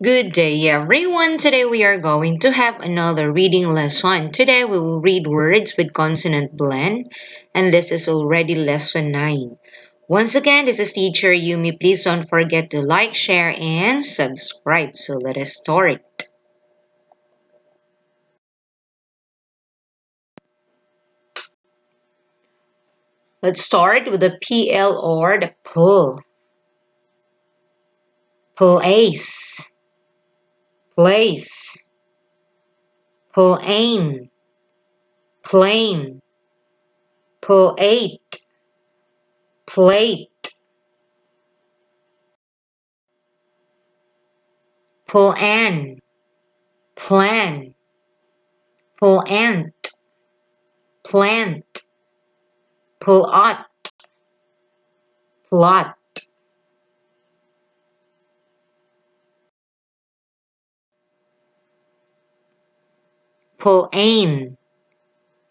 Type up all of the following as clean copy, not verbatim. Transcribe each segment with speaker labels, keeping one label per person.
Speaker 1: Good day, everyone. Today we are going to have another reading lesson. Today we will read words with consonant blend, and this is already lesson 9. Once again, this is teacher Yumi. Please don't forget to like, share, and subscribe. So let us start. Let's start with the PL or the pull. Place, place, pull ain, plane, pull eight, plate, pull an, plan, pull ant, plant, pull out, plot, pull ain,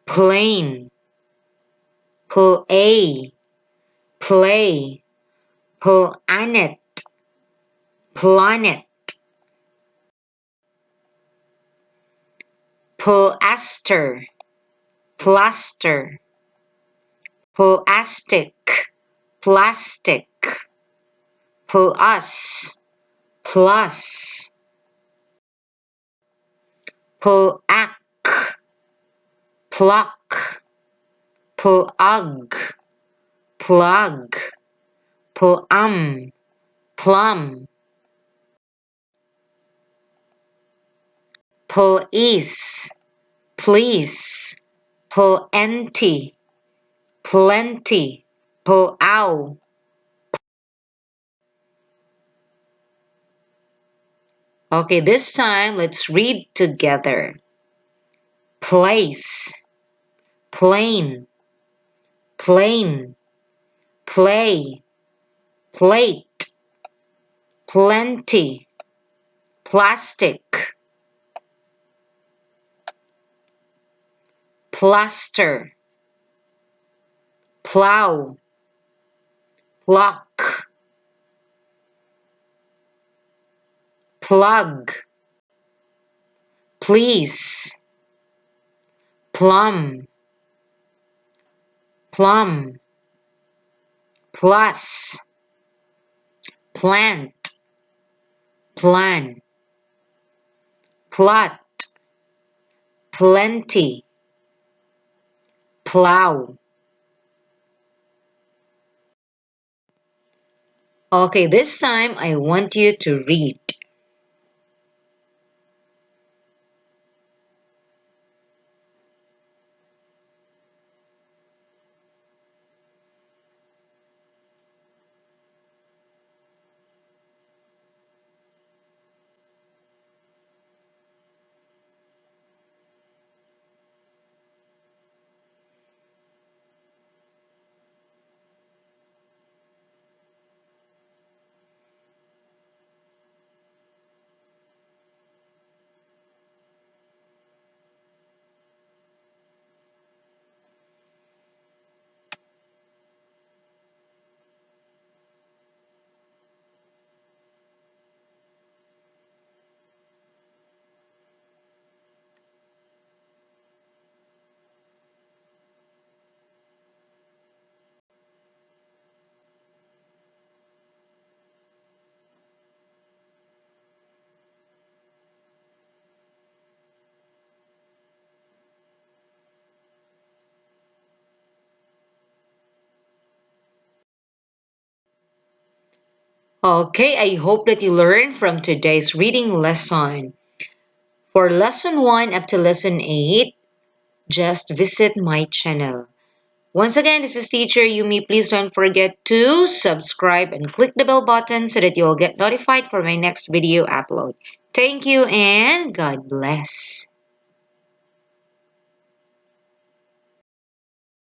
Speaker 1: plane, pull a, play, pull anet, planet, pull aster, plaster, pull astic, plastic, pull us, plus, pull ack, pluck, pull ugh, plug, pull plum, pull is, please, pull empty, plenty, pull out. Okay, this time let's read together. Place, plane, plane, play, plate, plenty, plastic, plaster, plow, pluck, plug, please, plum, plum, plus, plant, plan, plot, plenty, plow. Okay, this time I want you to read. Okay, I hope that you learned from today's reading lesson. For lesson 1 up to lesson 8, just visit my channel. Once again, this is teacher Yumi. Please don't forget to subscribe and click the bell button so that you'll get notified for my next video upload. Thank you and God bless.